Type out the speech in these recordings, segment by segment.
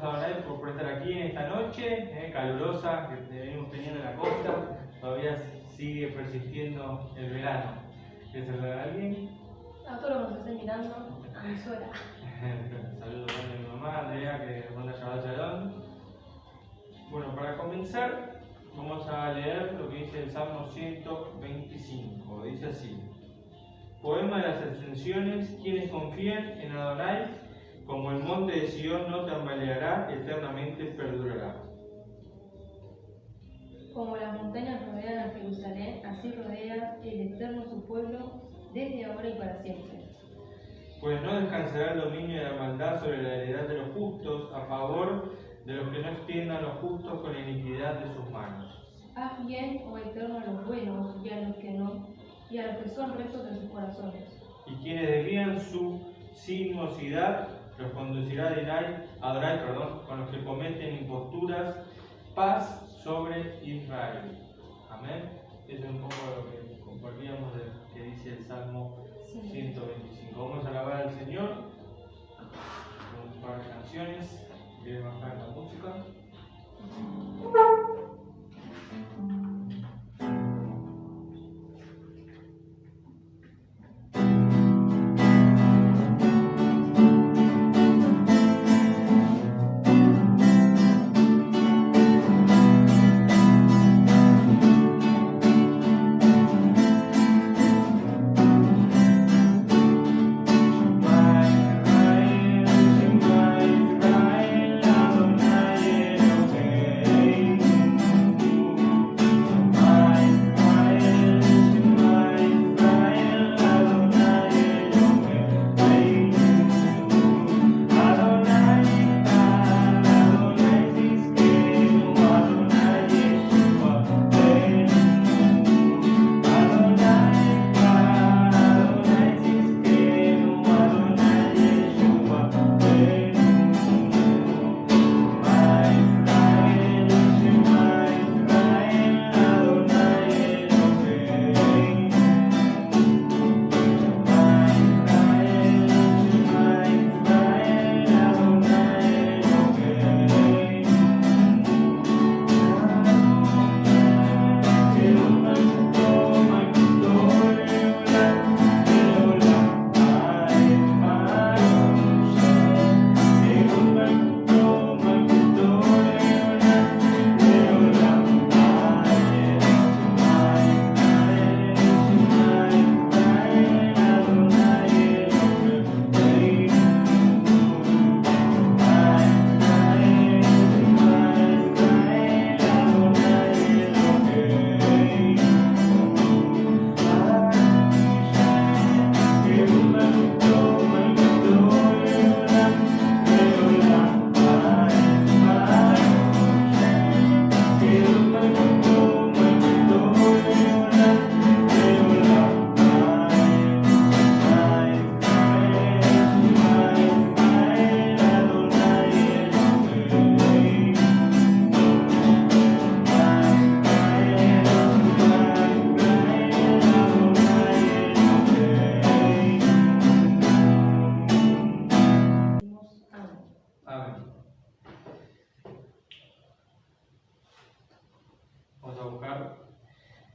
a Adonai por estar aquí en esta noche calurosa que venimos teniendo en la costa. Todavía sigue persistiendo el verano. ¿Quieres saludar a alguien? A todos los que nos estén mirando, a mi suegra. Saludos a mi mamá, Andrea, que manda Shabbat Shalom. Bueno, para comenzar, vamos a leer lo que dice el Salmo 125. Dice así: Poema de las ascensiones, quienes confían en Adonai, como el monte de Sion no tambaleará, eternamente perdurará. Como las montañas rodean a Jerusalén, así rodea el Eterno su pueblo, desde ahora y para siempre. Pues no descansará el dominio de la maldad sobre la heredad de los justos, a favor de los que no extiendan los justos con la iniquidad de sus manos. Haz bien, oh Eterno, a los buenos y a los que no, y a los que son rectos de sus corazones. Y quienes desvían su sinuosidad, los conducirá Adonai, con los que cometen imposturas, paz sobre Israel. Amén. Eso es un poco lo que compartíamos de que dice el Salmo 125. Vamos a alabar al Señor con un par de canciones. Voy a bajar la música.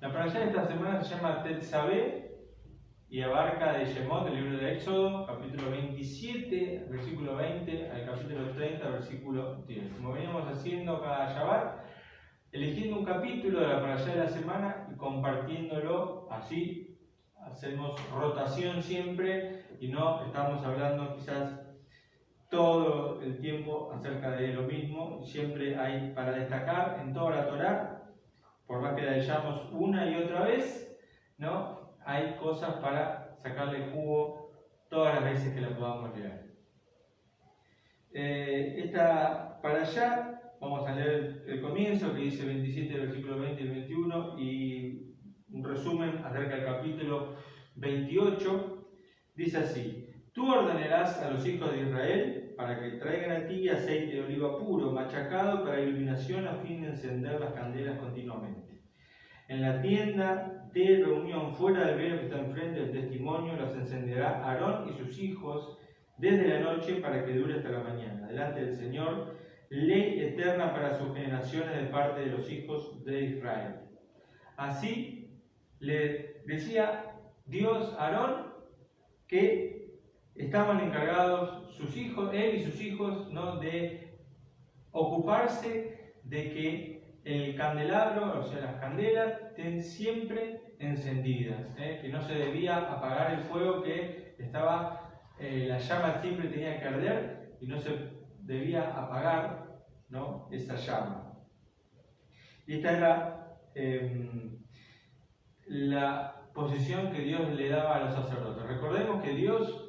La parashá de esta semana se llama Tetzabé y abarca de Shemot, del libro de Éxodo, capítulo 27, versículo 20, al capítulo 30, versículo 10. Como veníamos haciendo cada Shabbat, eligiendo un capítulo de la parashá de la semana y compartiéndolo así, hacemos rotación siempre y no estamos hablando quizás todo el tiempo acerca de lo mismo. Siempre hay para destacar en toda la Torá. Por más que la leyamos una y otra vez, ¿no? Hay cosas para sacarle jugo todas las veces que la podamos leer. Esta para allá, vamos a leer el comienzo que dice 27, versículo 20 y 21, y un resumen acerca del capítulo 28. Dice así: Tú ordenarás a los hijos de Israel para que traigan a ti aceite de oliva puro, machacado para iluminación a fin de encender las candelas continuamente. En la tienda de reunión fuera del velo que está enfrente del testimonio las encenderá Aarón y sus hijos desde la noche para que dure hasta la mañana, delante del Señor, ley eterna para sus generaciones de parte de los hijos de Israel. Así le decía Dios a Aarón que estaban encargados sus hijos, él y sus hijos, ¿no?, de ocuparse de que el candelabro, o sea, las candelas, estén siempre encendidas, que no se debía apagar el fuego, que estaba, la llama siempre tenía que arder y no se debía apagar, ¿no?, esa llama. Y esta era la posición que Dios le daba a los sacerdotes. Recordemos que Dios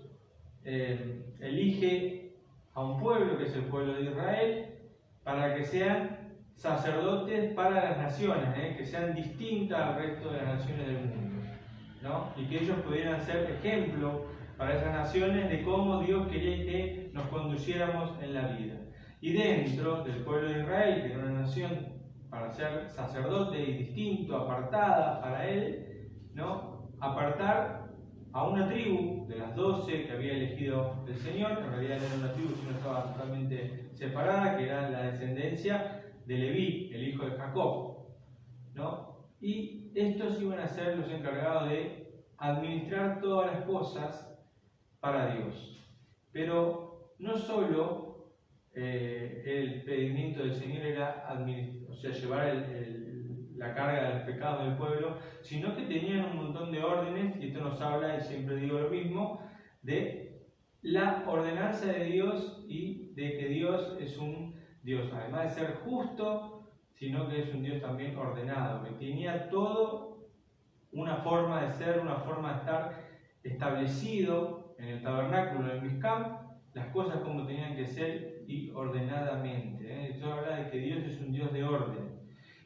elige a un pueblo, que es el pueblo de Israel, para que sean sacerdotes para las naciones, que sean distintas al resto de las naciones del mundo, ¿no? Y que ellos pudieran ser ejemplo para esas naciones de cómo Dios quería que nos conduciéramos en la vida. Y dentro del pueblo de Israel, que era una nación para ser sacerdote y distinto, apartada para él, ¿no?, apartar a una tribu de las 12 que había elegido el Señor, que en realidad no era una tribu, sino estaba totalmente separada, que era la descendencia de Leví, el hijo de Jacob, ¿no? Y estos iban a ser los encargados de administrar todas las cosas para Dios. Pero no solo el pedimiento del Señor era llevar la carga de los pecados del pueblo, sino que tenían un montón de órdenes, y esto nos habla, y siempre digo lo mismo, de la ordenanza de Dios y de que Dios es un Dios, además de ser justo, sino que es un Dios también ordenado, que tenía todo una forma de ser, una forma de estar establecido en el tabernáculo, en el Mizcam, las cosas como tenían que ser y ordenadamente. Esto habla de que Dios es un Dios de orden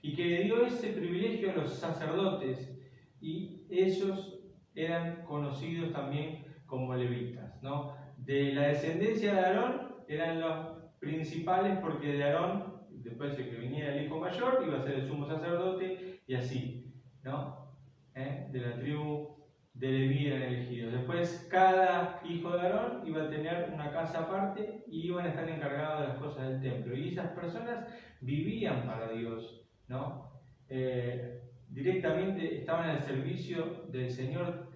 y que le dio ese privilegio a los sacerdotes, y ellos eran conocidos también como levitas, ¿no? De la descendencia de Aarón eran los principales, porque de Aarón, después de que viniera el hijo mayor, iba a ser el sumo sacerdote, y así, ¿no? De la tribu de Leví eran elegidos. Después cada hijo de Aarón iba a tener una casa aparte y iban a estar encargados de las cosas del templo, y esas personas vivían para Dios, ¿no? Directamente estaban al servicio del Señor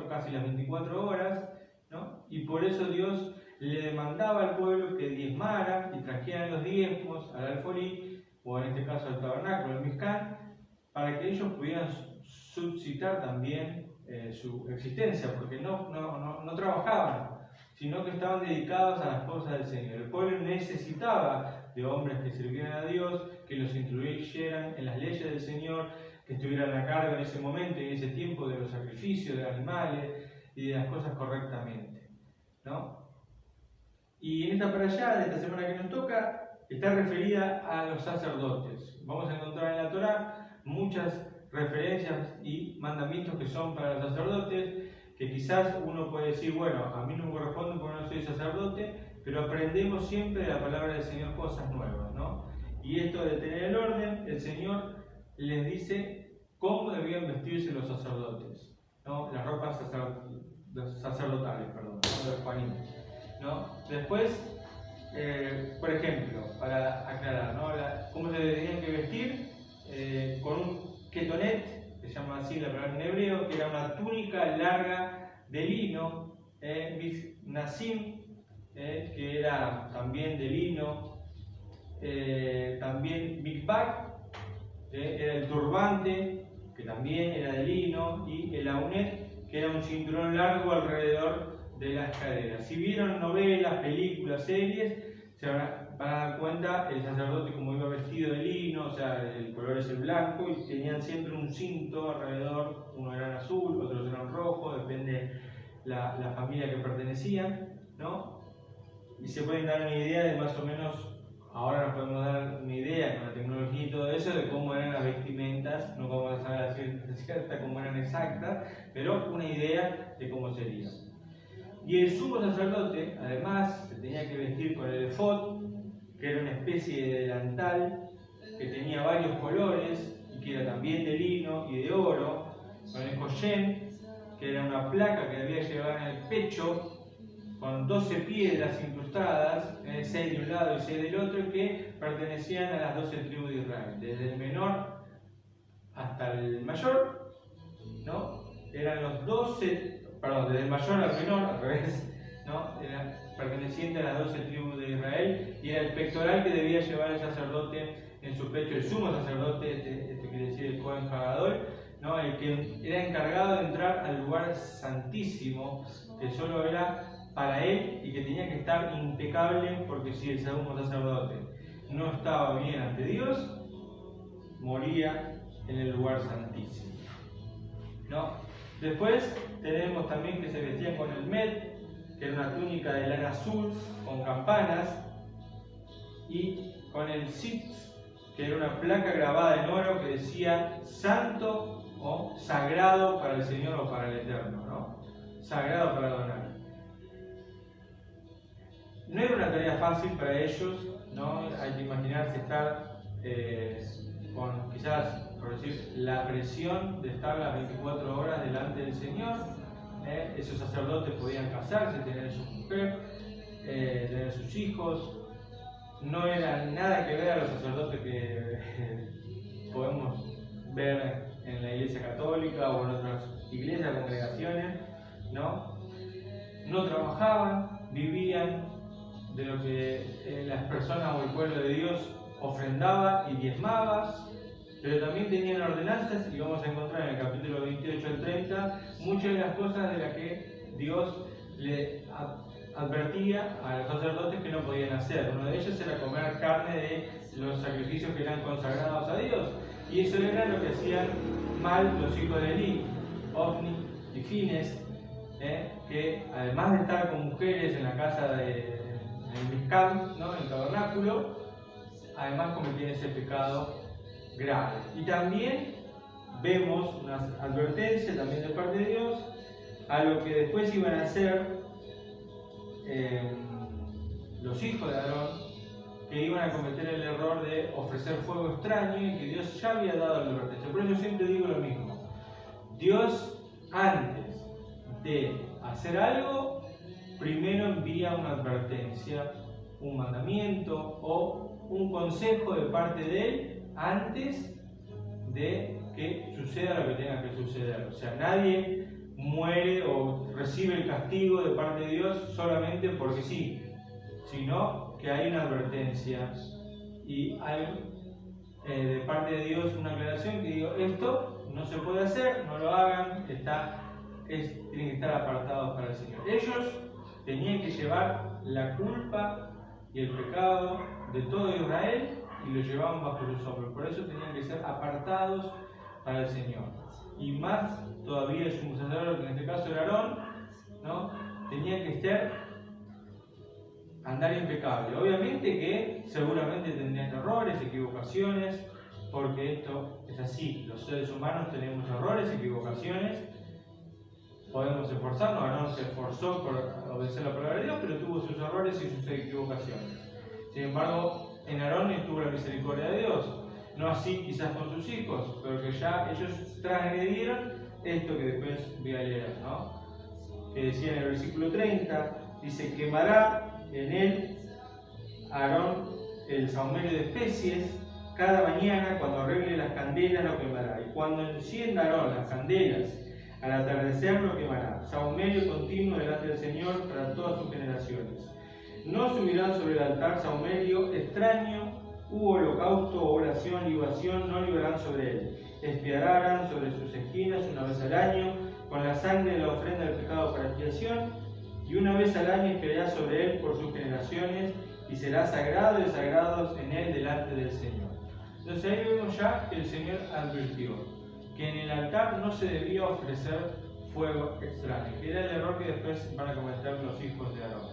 casi las 24 horas, ¿no? Y por eso Dios le demandaba al pueblo que diezmara y trajeran los diezmos al alfolí, o en este caso al tabernáculo, al Mizcán, para que ellos pudieran suscitar también su existencia, porque no trabajaban, sino que estaban dedicados a las cosas del Señor. El pueblo necesitaba de hombres que sirvieran a Dios, que los instruyeran en las leyes del Señor, que estuvieran a cargo en ese momento y en ese tiempo de los sacrificios de animales y de las cosas correctamente, ¿no? Y en esta para allá, de esta semana que nos toca, está referida a los sacerdotes. Vamos a encontrar en la Torá muchas referencias y mandamientos que son para los sacerdotes, que quizás uno puede decir, bueno, a mí no me corresponde porque no soy sacerdote, pero aprendemos siempre de la palabra del Señor cosas nuevas, ¿no? Y esto de tener el orden, el Señor les dice cómo debían vestirse los sacerdotes, ¿no? Las ropas sacerdotales, perdón, ¿no? Los pañitos, ¿no? Después, por ejemplo, para aclarar, ¿no?, cómo se tenían que vestir, con un ketonet, que se llama así la palabra en hebreo, que era una túnica larga de lino, nasim, que era también de lino, también mikbak, era el turbante, que también era de lino, y el aunet, que era un cinturón largo alrededor de las caderas. Si vieron novelas, películas, series, se van a dar cuenta el sacerdote como iba vestido de lino, o sea, el color es el blanco, y tenían siempre un cinto alrededor, uno era azul, otros eran rojo, depende la familia que pertenecían, ¿no? Y se pueden dar una idea de más o menos, ahora nos podemos dar una idea con la tecnología y todo eso, de cómo eran las vestimentas, no vamos a saber la cierta cómo eran exactas, pero una idea de cómo sería. Y el sumo sacerdote, además, se tenía que vestir con el efod, que era una especie de delantal que tenía varios colores y que era también de lino y de oro, con el koyen, que era una placa que debía llevar en el pecho, con 12 piedras incrustadas, 6 de un lado y 6 del otro, que pertenecían a las 12 tribus de Israel, desde el menor hasta el mayor, ¿no? Eran los 12, perdón, desde el mayor al menor, al revés, ¿no? Era perteneciente a las 12 tribus de Israel, y era el pectoral que debía llevar el sacerdote en su pecho, el sumo sacerdote, esto quiere decir el Cohen Hagadol, ¿no? El que era encargado de entrar al lugar santísimo, que solo era para él y que tenía que estar impecable, porque si el sumo sacerdote no estaba bien ante Dios, moría en el lugar santísimo, ¿no? Después tenemos también que se vestían con el med, que era una túnica de lana azul con campanas, y con el sitz, que era una placa grabada en oro que decía santo o sagrado para el Señor o para el Eterno, ¿no? Sagrado para Adonai. No era una tarea fácil para ellos, ¿no? Hay que imaginarse estar con quizás, por decir, la presión de estar las 24 horas delante del Señor. Esos sacerdotes podían casarse, tener su mujer, tener sus hijos. No era nada que ver a los sacerdotes que podemos ver en la Iglesia Católica o en otras iglesias, congregaciones, ¿no? No trabajaban, vivían de lo que las personas o el pueblo de Dios ofrendaba y diezmaba, pero también tenían ordenanzas, y vamos a encontrar en el capítulo 28 al 30 muchas de las cosas de las que Dios le advertía a los sacerdotes que no podían hacer. Uno de ellos era comer carne de los sacrificios que eran consagrados a Dios, y eso era lo que hacían mal los hijos de Eli, Ofni y Fines, que además de estar con mujeres en la casa de Mizcam, ¿no? En el tabernáculo, además cometían ese pecado grave. Y también vemos una advertencia también de parte de Dios a lo que después iban a hacer los hijos de Aarón, que iban a cometer el error de ofrecer fuego extraño, y que Dios ya había dado la advertencia. Por eso yo siempre digo lo mismo: Dios, antes de hacer algo, primero envía una advertencia, un mandamiento o un consejo de parte de Él antes de que suceda lo que tenga que suceder. O sea, nadie muere o recibe el castigo de parte de Dios solamente porque sí, sino que hay una advertencia y hay de parte de Dios una aclaración que digo: esto no se puede hacer, no lo hagan, tienen que estar apartados para el Señor. Ellos tenían que llevar la culpa y el pecado de todo Israel y lo llevaban bajo sus hombros. Por eso tenían que ser apartados para el Señor. Y más todavía el sumo sacerdote, que en este caso era Aarón, ¿no? Tenía que andar impecable. Obviamente que seguramente tendrían errores, equivocaciones, porque esto es así. Los seres humanos tenemos errores, equivocaciones. Podemos esforzarnos. Aarón se esforzó por obedecer la palabra de Dios, pero tuvo sus errores y sus equivocaciones. Sin embargo, en Aarón estuvo la misericordia de Dios. No así quizás con sus hijos, pero que ya ellos transgredieron esto que después voy a leer, ¿no? Que decía en el versículo 30, dice: quemará en él Aarón el sahumerio de especies, cada mañana cuando arregle las candelas lo quemará, y cuando encienda Aarón las candelas al atardecer lo quemará, sahumerio continuo delante del Señor para todas sus generaciones. No subirán sobre el altar sahumerio extraño, u holocausto, o oración, libación, no librarán sobre él. Expiarán sobre sus esquinas una vez al año, con la sangre de la ofrenda del pecado para expiación, y una vez al año expiará sobre él por sus generaciones, y será sagrado de sagrados en él delante del Señor. Entonces ahí vemos ya que el Señor advirtió que en el altar no se debía ofrecer fuego extraño, que era el error que después van a cometer los hijos de Aarón,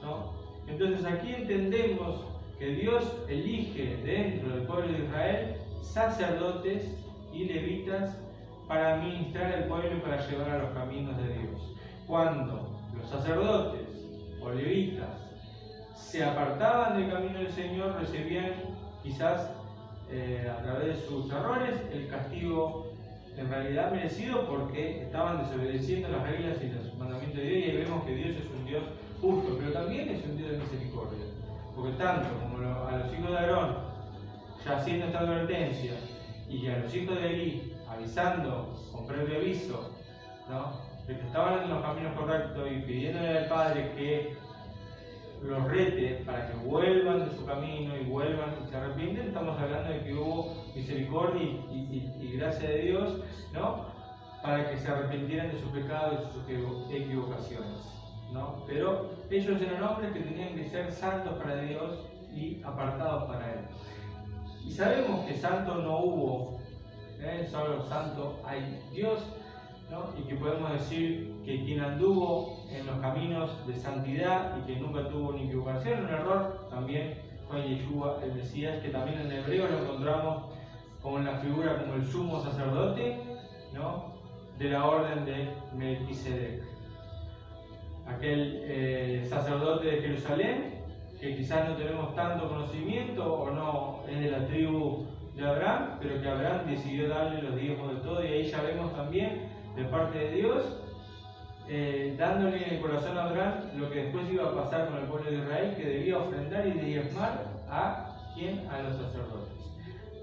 ¿no? Entonces aquí entendemos que Dios elige dentro del pueblo de Israel sacerdotes y levitas para administrar el pueblo y para llevar a los caminos de Dios. Cuando los sacerdotes o levitas se apartaban del camino del Señor, recibían quizás a través de sus errores el castigo en realidad merecido, porque estaban desobedeciendo las reglas y los mandamientos de Dios, y vemos que Dios es un Dios justo, pero también es un Dios de misericordia. Porque tanto como a los hijos de Aarón, ya haciendo esta advertencia, y a los hijos de Elí, avisando con previo aviso, ¿no?, de que estaban en los caminos correctos y pidiéndole al Padre que los rete para que vuelvan de su camino y vuelvan y se arrepienten, estamos hablando de que hubo misericordia y gracia de Dios, ¿no?, para que se arrepintieran de sus pecados y sus equivocaciones, ¿no? Pero ellos eran hombres que tenían que ser santos para Dios y apartados para Él. Y sabemos que santo no hubo, solo santo hay Dios, ¿no? Y que podemos decir que quien anduvo en los caminos de santidad y que nunca tuvo ni equivocación, un error, también fue Yeshua, el Mesías, que también en hebreo lo encontramos como en la figura como el sumo sacerdote, ¿no?, de la orden de Melquisedec. Aquel sacerdote de Jerusalén, que quizás no tenemos tanto conocimiento o no es de la tribu de Abraham, pero que Abraham decidió darle los diezmos de todo, y ahí ya vemos también de parte de Dios, dándole en el corazón a Abraham lo que después iba a pasar con el pueblo de Israel, que debía ofrendar y diezmar a ¿quién? A los sacerdotes.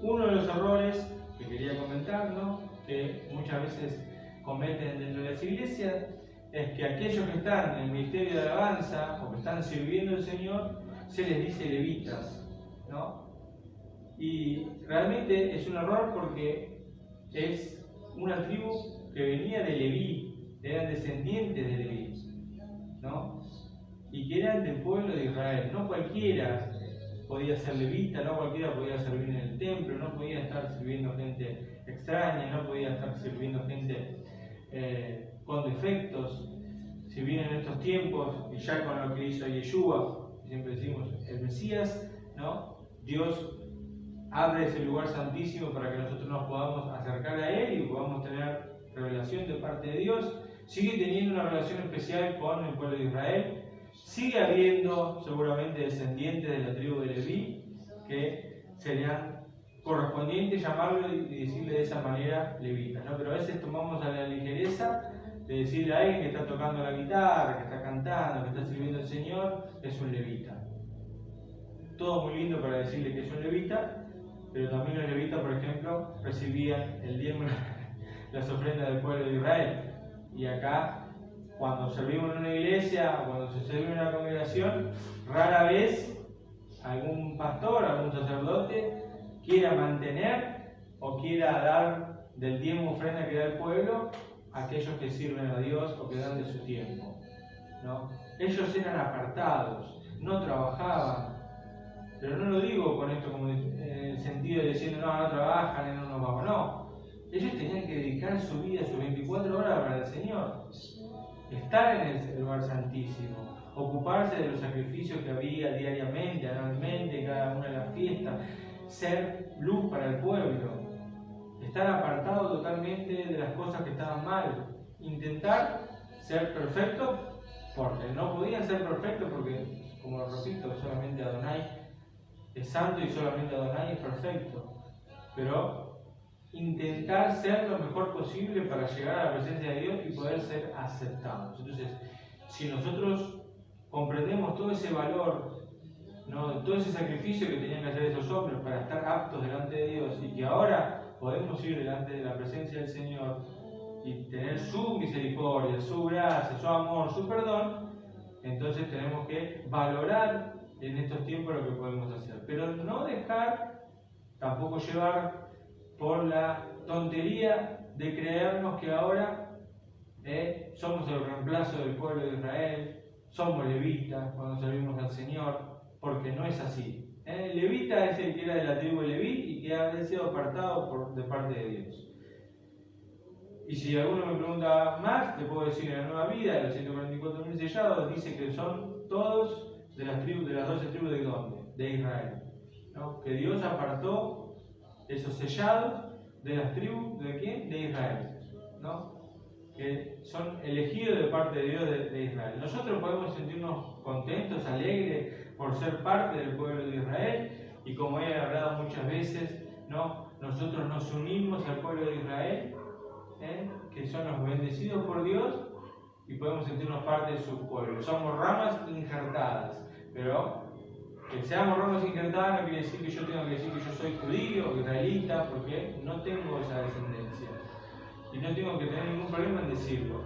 Uno de los errores que quería comentar, ¿no?, que muchas veces cometen dentro de las iglesias, es que aquellos que están en el ministerio de alabanza o que están sirviendo al Señor, se les dice levitas, ¿no? Y realmente es un error porque es una tribu que venía de Leví, eran descendientes de Leví, ¿no? Y que eran del pueblo de Israel. No cualquiera podía ser levita, no cualquiera podía servir en el templo, no podía estar sirviendo gente extraña, no podía estar sirviendo gente con defectos. Si bien en estos tiempos, y ya con lo que hizo Yeshua, siempre decimos el Mesías, ¿no?, Dios abre ese lugar santísimo para que nosotros nos podamos acercar a Él y podamos tener revelación de parte de Dios. Sigue teniendo una relación especial con el pueblo de Israel. Sigue habiendo seguramente descendientes de la tribu de Leví que serían correspondientes llamarlo y decirle de esa manera levita, ¿no? Pero a veces tomamos a la ligereza de decirle a alguien que está tocando la guitarra, que está cantando, que está sirviendo al Señor, es un levita. Todo muy lindo para decirle que es un levita, pero también los levitas, por ejemplo, recibían el diezmo, las ofrendas del pueblo de Israel. Y acá, cuando servimos en una iglesia, cuando se sirve en una congregación, rara vez algún pastor, algún sacerdote quiera mantener o quiera dar del diezmo ofrenda que da el pueblo a aquellos que sirven a Dios o que dan de su tiempo, ¿no? Ellos eran apartados, no trabajaban, pero no lo digo con esto como en el sentido de decir no trabajan, no nos vamos, no. Ellos tenían que dedicar su vida, sus 24 horas para el Señor, estar en el lugar santísimo, ocuparse de los sacrificios que había diariamente, anualmente, cada una de las fiestas, ser luz para el pueblo, estar apartado totalmente de las cosas que estaban mal, intentar ser perfecto, porque no podían ser perfectos, porque, como lo repito, solamente Adonai es santo y solamente Adonai es perfecto, pero intentar ser lo mejor posible para llegar a la presencia de Dios y poder ser aceptados. Entonces, si nosotros comprendemos todo ese valor, ¿no?, todo ese sacrificio que tenían que hacer esos hombres para estar aptos delante de Dios, y que ahora podemos ir delante de la presencia del Señor y tener su misericordia, su gracia, su amor, su perdón, entonces tenemos que valorar en estos tiempos lo que podemos hacer, pero no dejar tampoco llevar por la tontería de creernos que ahora somos el reemplazo del pueblo de Israel, somos levitas cuando servimos al Señor, porque no es así. El levita es el que era de la tribu de Leví y que ha sido apartado de parte de Dios. Y si alguno me pregunta más, te puedo decir en la Nueva Vida, de los 144.000 sellados, dice que son todos de las 12 tribus de ¿dónde? De Israel, ¿no? Que Dios apartó esos sellados de las tribus ¿de quién? De Israel, ¿no? Que son elegidos de parte de Dios de Israel. Nosotros podemos sentirnos contentos, alegres por ser parte del pueblo de Israel, y como he hablado muchas veces, ¿no?, nosotros nos unimos al pueblo de Israel, que son los bendecidos por Dios, y podemos sentirnos parte de su pueblo. Somos ramas injertadas, pero que seamos ramas injertadas no quiere decir que yo tenga que decir que yo soy judío o israelita, porque no tengo esa descendencia. Y no tengo que tener ningún problema en decirlo.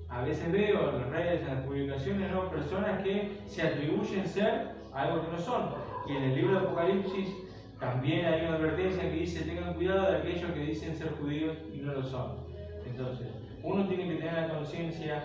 A veces veo en las redes, en las publicaciones, ¿no?, personas que se atribuyen ser algo que no son. Y en el libro de Apocalipsis también hay una advertencia que dice: tengan cuidado de aquellos que dicen ser judíos y no lo son. Entonces, uno tiene que tener la conciencia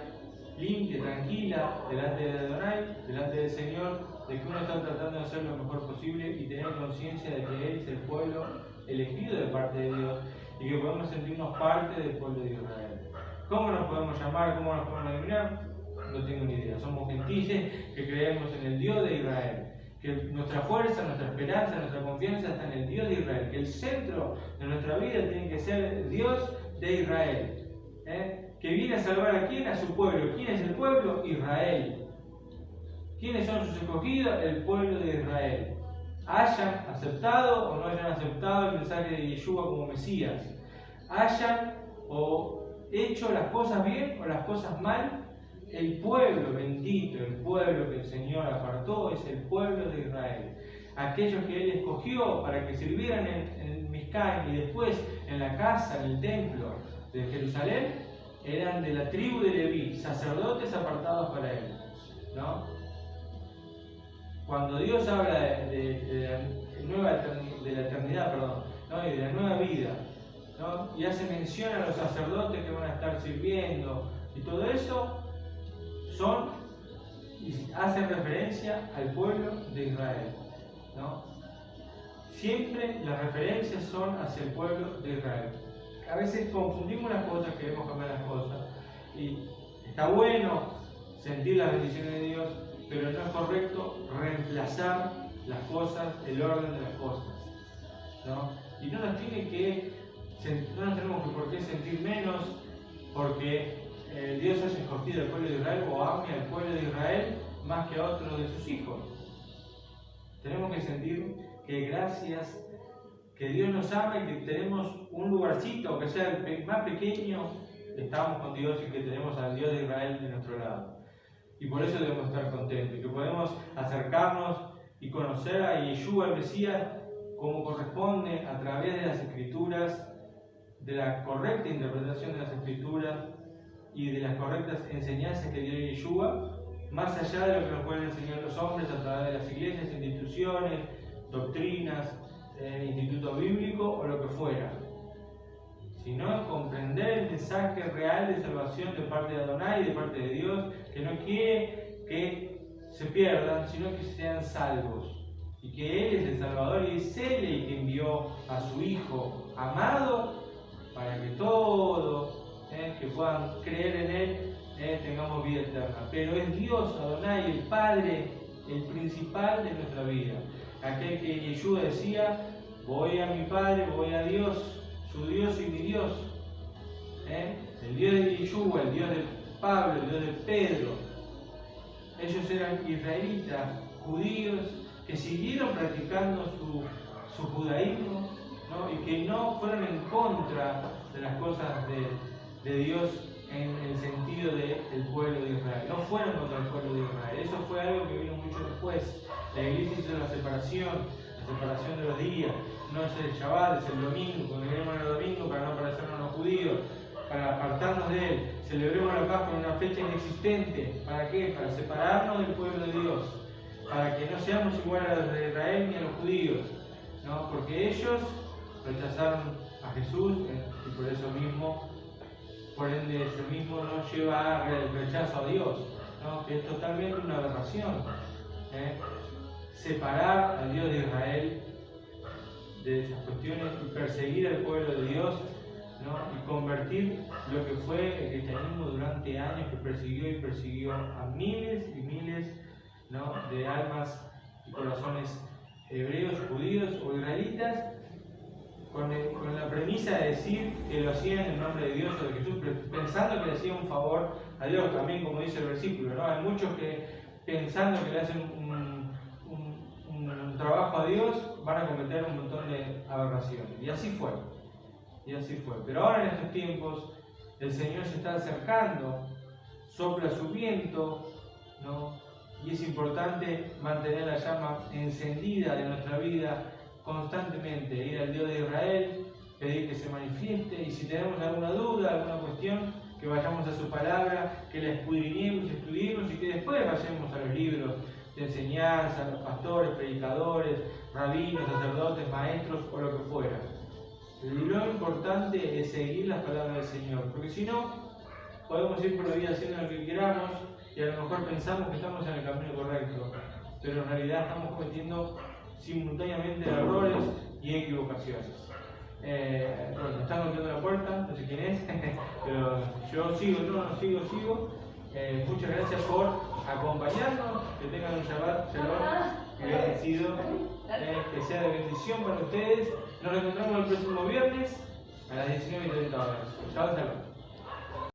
limpia, tranquila, delante de Adonai, delante del Señor, de que uno está tratando de hacer lo mejor posible y tener conciencia de que Él es el pueblo elegido de parte de Dios y que podemos sentirnos parte del pueblo de Israel. ¿Cómo nos podemos llamar? ¿Cómo nos podemos denominar? No tengo ni idea. Somos gentiles que creemos en el Dios de Israel. Que nuestra fuerza, nuestra esperanza, nuestra confianza está en el Dios de Israel. Que el centro de nuestra vida tiene que ser el Dios de Israel. Que viene a salvar a quién, a su pueblo. ¿Quién es el pueblo? Israel. ¿Quiénes son sus escogidos? El pueblo de Israel. Hayan aceptado o no hayan aceptado el mensaje de Yeshua como Mesías. Hayan o hecho las cosas bien o las cosas mal, el pueblo bendito, el pueblo que el Señor apartó, es el pueblo de Israel. Aquellos que Él escogió para que sirvieran en Mizcán y después en la casa, en el templo de Jerusalén, eran de la tribu de Leví, sacerdotes apartados para Él, ¿no? Cuando Dios habla de la eternidad, ¿no?, y de la nueva vida, ¿no?, y hace mención a los sacerdotes que van a estar sirviendo y todo eso, hacen referencia al pueblo de Israel, ¿no? Siempre las referencias son hacia el pueblo de Israel. A veces confundimos las cosas, queremos cambiar las cosas, y está bueno sentir las bendiciones de Dios, pero no es correcto reemplazar las cosas, el orden de las cosas, ¿no? Y no nos tenemos que por qué sentir menos porque Dios haya escogido al pueblo de Israel o ame al pueblo de Israel más que a otro de sus hijos. Tenemos que sentir que gracias que Dios nos ama y que tenemos un lugarcito, aunque sea el más pequeño, estamos con Dios y que tenemos al Dios de Israel de nuestro lado. Y por eso debemos estar contentos, que podemos acercarnos y conocer a Yeshua, el Mesías, como corresponde a través de las Escrituras, de la correcta interpretación de las Escrituras y de las correctas enseñanzas que dio Yeshua, más allá de lo que nos pueden enseñar los hombres a través de las iglesias, instituciones, doctrinas, instituto bíblico o lo que fuera, sino comprender el mensaje real de salvación de parte de Adonai, de parte de Dios, que no quiere que se pierdan, sino que sean salvos. Y que Él es el Salvador y es Él el que envió a su Hijo amado para que todos que puedan creer en Él tengamos vida eterna. Pero es Dios, Adonai, el Padre, el principal de nuestra vida. Aquel que Yeshua decía: voy a mi Padre, voy a Dios, su Dios y mi Dios. El Dios de Yeshua, el Dios de Pablo, el Dios de Pedro. Ellos eran israelitas, judíos, que siguieron practicando su judaísmo, ¿no?, y que no fueron en contra de las cosas de Dios en el sentido del pueblo de Israel. No fueron contra el pueblo de Israel. Eso fue algo que vino mucho después. La iglesia hizo la separación de los días. No es el Shabbat, es el domingo. Congreguemos el domingo para no parecernos a los judíos, para apartarnos de él. Celebremos la Pascua en una fecha inexistente. ¿Para qué? Para separarnos del pueblo de Dios. Para que no seamos iguales a los de Israel ni a los judíos, ¿no? Porque ellos rechazaron a Jesús y por eso mismo, por ende, eso mismo nos lleva al rechazo a Dios, ¿no?, que es totalmente una aberración. Separar al Dios de Israel de esas cuestiones y perseguir al pueblo de Dios, ¿no?, y convertir lo que fue el cristianismo durante años, que persiguió a miles y miles, ¿no?, de almas y corazones hebreos, judíos o israelitas, con la premisa de decir que lo hacían en nombre de Dios o de Jesús, pensando que le hacían un favor a Dios, también como dice el versículo, ¿no? Hay muchos que pensando que le hacen un trabajo a Dios van a cometer un montón de aberraciones. Y así fue. Pero ahora en estos tiempos el Señor se está acercando sopla su viento, ¿no? Y es importante mantener la llama encendida de nuestra vida constantemente, ir al Dios de Israel, pedir que se manifieste, y si tenemos alguna duda, alguna cuestión, que vayamos a su palabra, que la escudriñemos, estudiemos y que después vayamos a los libros de enseñanza, a los pastores, predicadores, rabinos, sacerdotes, maestros o lo que fuera. Lo importante es seguir las palabras del Señor, porque si no, podemos ir por la vida haciendo lo que queramos y a lo mejor pensamos que estamos en el camino correcto, pero en realidad estamos cometiendo simultáneamente errores y equivocaciones. Bueno, me están golpeando la puerta, no sé quién es, pero yo sigo. Muchas gracias por acompañarnos, que tengan un Shabbat bendecido, que sea de bendición para ustedes. Nos reencontramos el próximo viernes a las 19:30 horas. Shabbat Shalom.